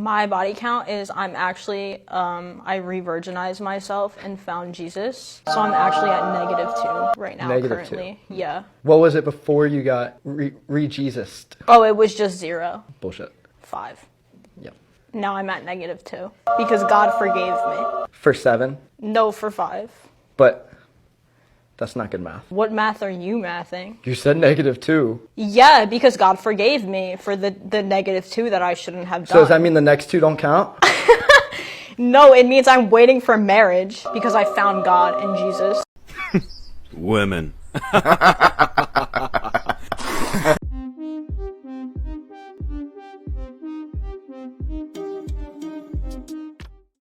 My body count is I'm actually, I re-virginized myself and found Jesus. So I'm actually at -2 right now, currently. -2. Yeah. What was it before you got re-Jesused? Oh, it was just 0. Bullshit. 5. Yep. Now I'm at -2 because God forgave me. For 7? No, for 5. But that's not good math. What math are you mathing? You said -2. Yeah, because God forgave me for the -2 that I shouldn't have done. So does that mean the next 2 don't count? No, it means I'm waiting for marriage because I found God in Jesus. Women.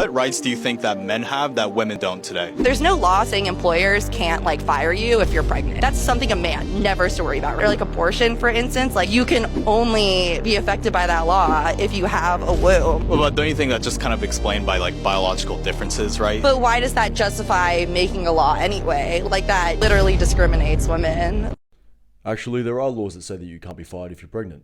What rights do you think that men have that women don't today? There's no law saying employers can't fire you if you're pregnant. That's something a man never has to worry about. Or abortion, for instance, you can only be affected by that law if you have a womb. Well, but don't you think that's just kind of explained by biological differences, right? But why does that justify making a law anyway? That literally discriminates women. Actually, there are laws that say that you can't be fired if you're pregnant.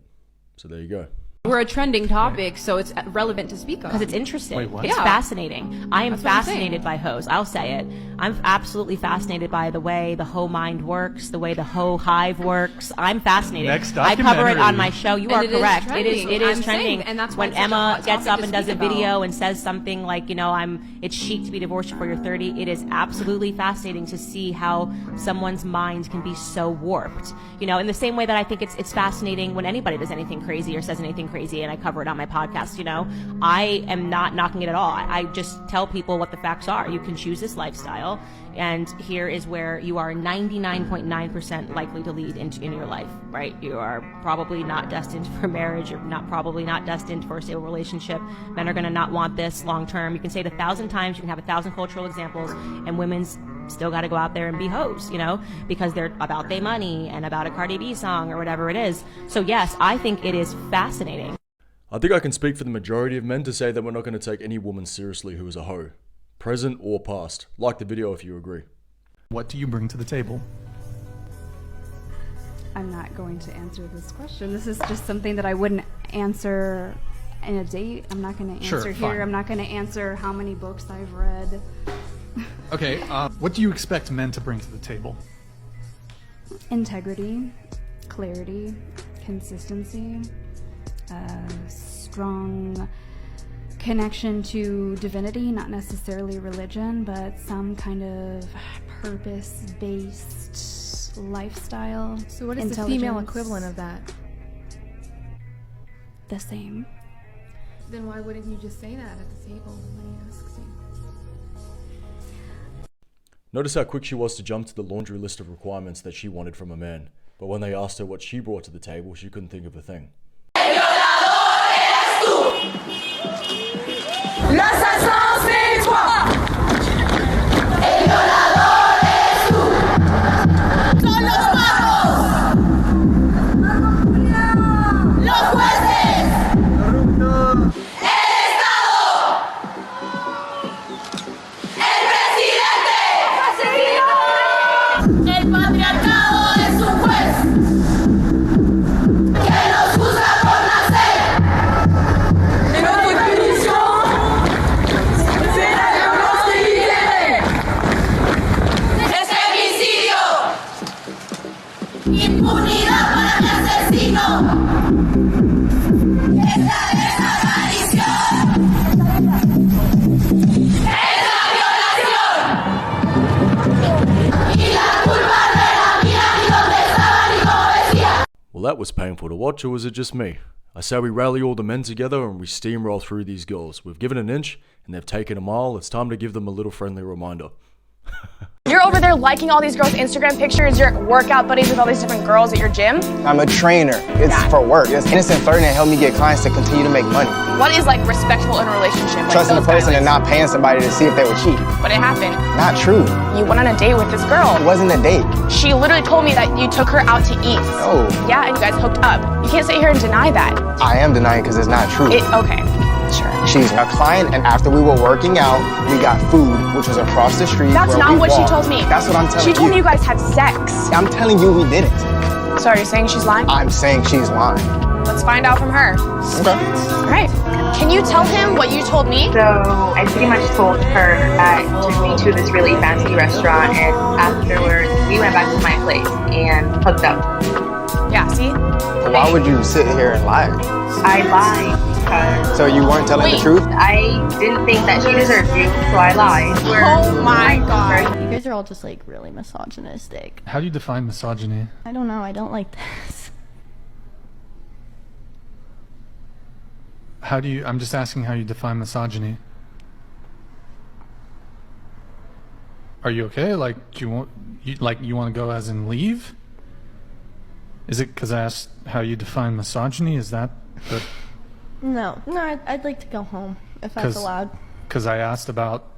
So there you go. We're a trending topic, so it's relevant to speak on. Because it's interesting. Wait, what? It's fascinating. I am That's what I'm fascinated by hoes. I'll say it. I'm absolutely fascinated by the way the hoe mind works, the way the hoe hive works. I'm fascinated. Next I cover it documentary. on my show. You And are it is correct. trending. It is I'm trending. saying, and that's why when it's such a Emma hot gets topic up to and does a speak about. video and says something like, it's chic to be divorced before you're 30. It is absolutely fascinating to see how someone's mind can be so warped. In the same way that I think it's fascinating when anybody does anything crazy or says anything crazy, and I cover it on my podcast. I am not knocking it at all. I just tell people what the facts are. You can choose this lifestyle, and here is where you are 99.9% likely to lead in your life, right? You are probably not destined for marriage. You're probably not destined for a stable relationship. Men are going to not want this long term. You can say it 1,000 times. You can have 1,000 cultural examples, and women's still got to go out there and be hoes, because they're about their money and about a Cardi B song or whatever it is. So yes, I think it is fascinating. I think I can speak for the majority of men to say that we're not going to take any woman seriously who is a hoe, present or past. Like the video if you agree. What do you bring to the table? I'm not going to answer this question. This is just something that I wouldn't answer in a date. I'm not going to answer here. Fine. I'm not going to answer how many books I've read. Okay, what do you expect men to bring to the table? Integrity, clarity, consistency, strong connection to divinity, not necessarily religion, but some kind of purpose-based lifestyle. So what is the female equivalent of that? The same. Then why wouldn't you just say that at the table when he asks you? Notice how quick she was to jump to the laundry list of requirements that she wanted from a man. But when they asked her what she brought to the table, she couldn't think of a thing. Well, that was painful to watch, or was it just me? I say we rally all the men together and we steamroll through these girls. We've given an inch and they've taken a mile. It's time to give them a little friendly reminder. You're over there liking all these girls' Instagram pictures, you're workout buddies with all these different girls at your gym. I'm a trainer. It's for work. It's innocent flirting to help me get clients to continue to make money. What is respectful in a relationship? Trusting the person and not paying somebody to see if they would cheat. But it happened. Not true. You went on a date with this girl. It wasn't a date. She literally told me that you took her out to eat. Oh. Yeah, and you guys hooked up. You can't sit here and deny that. I am denying because it's not true. Okay, sure. She's a client, and after we were working out, we got food, which was across the street. That's not what she told me. That's what I'm telling you. She told me you guys had sex. I'm telling you we didn't. So are you saying she's lying? I'm saying she's lying. Let's find out from her. Okay. All right. Can you tell him what you told me? So I pretty much told her that she took me to this really fancy restaurant, and afterwards we went back to my place and hooked up. Yeah, see? Why would you sit here and lie? I lied because... So you weren't telling the truth? I didn't think that she deserved you, so I lied. Oh my god. You guys are all just like really misogynistic. How do you define misogyny? I don't know, I don't like this. How do you, I'm just asking how you define misogyny. Are you okay? Like, do you want, you want to go as in leave? Is it because I asked how you define misogyny? Is that the... No, I'd like to go home, if that's allowed. Because I asked about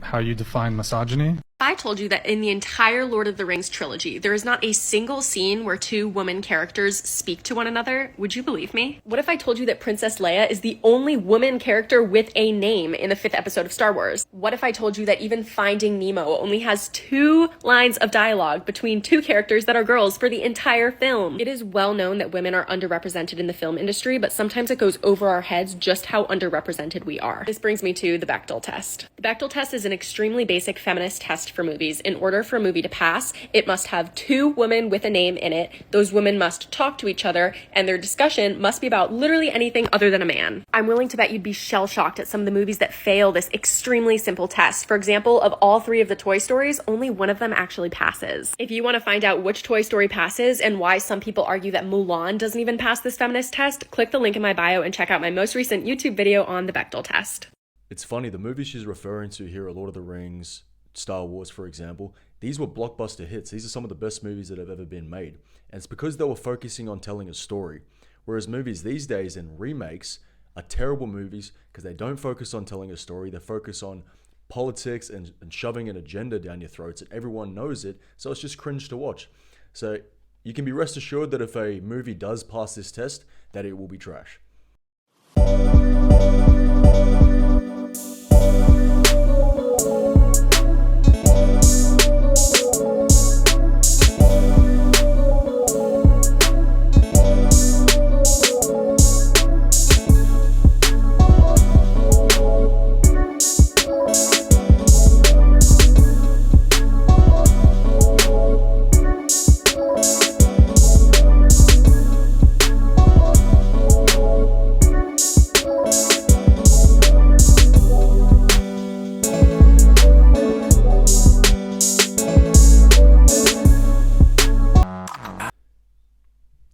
how you define misogyny? I told you that in the entire Lord of the Rings trilogy, there is not a single scene where two woman characters speak to one another. Would you believe me? What if I told you that Princess Leia is the only woman character with a name in the 5th episode of Star Wars? What if I told you that even Finding Nemo only has 2 lines of dialogue between 2 characters that are girls for the entire film? It is well known that women are underrepresented in the film industry, but sometimes it goes over our heads just how underrepresented we are. This brings me to the Bechdel test. The Bechdel test is an extremely basic feminist test for movies. In order for a movie to pass, it must have 2 women with a name in it. Those women must talk to each other, and their discussion must be about literally anything other than a man. I'm willing to bet you'd be shell-shocked at some of the movies that fail this extremely simple test. For example, of all 3 of the Toy Stories, only one of them actually passes. If you want to find out which Toy Story passes and why some people argue that Mulan doesn't even pass this feminist test, click the link in my bio and check out my most recent YouTube video on the Bechdel test. It's funny, the movies she's referring to here are Lord of the Rings, Star Wars, for example. These were blockbuster hits. These are some of the best movies that have ever been made. And it's because they were focusing on telling a story. Whereas movies these days and remakes are terrible movies because they don't focus on telling a story. They focus on politics and shoving an agenda down your throats, and everyone knows it, so it's just cringe to watch. So you can be rest assured that if a movie does pass this test, that it will be trash.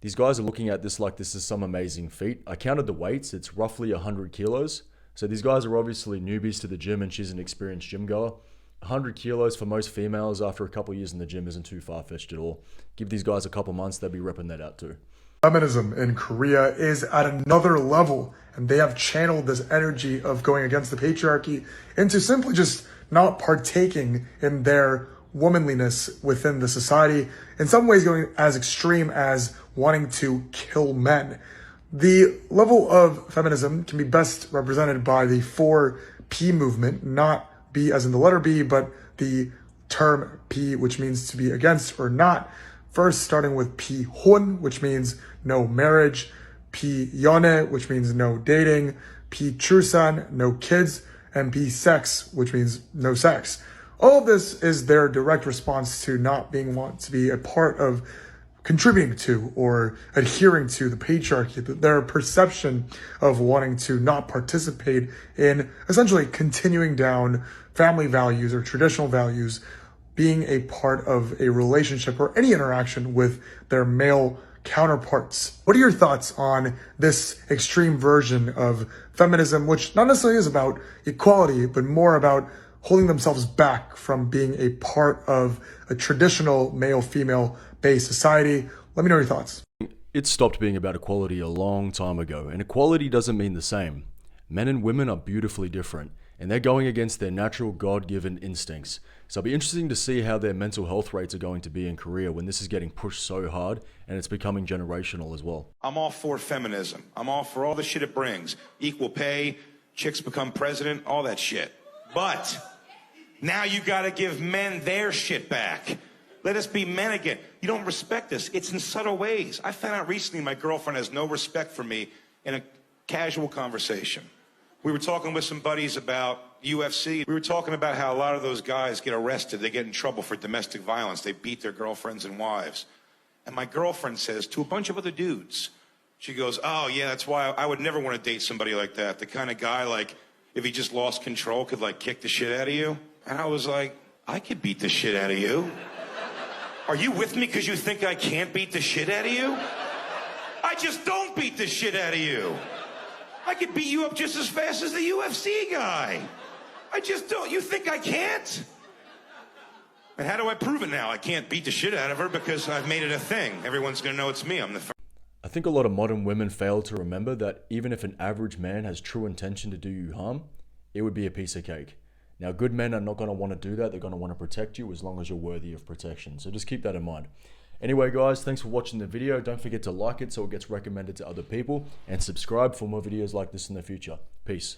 These guys are looking at this like this is some amazing feat. I counted the weights, it's roughly 100 kilos. So these guys are obviously newbies to the gym and she's an experienced gym goer. 100 kilos for most females after a couple years in the gym isn't too far-fetched at all. Give these guys a couple months, they'll be repping that out too. Feminism in Korea is at another level, and they have channeled this energy of going against the patriarchy into simply just not partaking in their womanliness within the society, in some ways going as extreme as wanting to kill men. The level of feminism can be best represented by the 4P movement, not B as in the letter B, but the term P, which means to be against or not. First, starting with P hun, which means no marriage, P yone, which means no dating, P chulsan, no kids, and P sex, which means no sex. All of this is their direct response to not being want to be a part of contributing to or adhering to the patriarchy, their perception of wanting to not participate in essentially continuing down family values or traditional values, being a part of a relationship or any interaction with their male counterparts. What are your thoughts on this extreme version of feminism, which not necessarily is about equality, but more about holding themselves back from being a part of a traditional male-female based society? Let me know your thoughts. It stopped being about equality a long time ago, and equality doesn't mean the same. Men and women are beautifully different, and they're going against their natural God-given instincts. So it'll be interesting to see how their mental health rates are going to be in Korea when this is getting pushed so hard and it's becoming generational as well. I'm all for feminism. I'm all for all the shit it brings. Equal pay, chicks become president, all that shit. But now you gotta give men their shit back. Let us be men again. You don't respect us. It's in subtle ways. I found out recently my girlfriend has no respect for me in a casual conversation. We were talking with some buddies about UFC. We were talking about how a lot of those guys get arrested. They get in trouble for domestic violence. They beat their girlfriends and wives. And my girlfriend says to a bunch of other dudes, she goes, oh, yeah, that's why I would never want to date somebody like that. The kind of guy, like, if he just lost control, could, like, kick the shit out of you. And I was like, I could beat the shit out of you. Are you with me because you think I can't beat the shit out of you? I just don't beat the shit out of you. I could beat you up just as fast as the UFC guy. I just don't. You think I can't? And how do I prove it now? I can't beat the shit out of her because I've made it a thing. Everyone's going to know it's me. I'm the first. I think a lot of modern women fail to remember that even if an average man has true intention to do you harm, it would be a piece of cake. Now, good men are not going to want to do that. They're going to want to protect you as long as you're worthy of protection. So just keep that in mind. Anyway, guys, thanks for watching the video. Don't forget to like it so it gets recommended to other people, and subscribe for more videos like this in the future. Peace.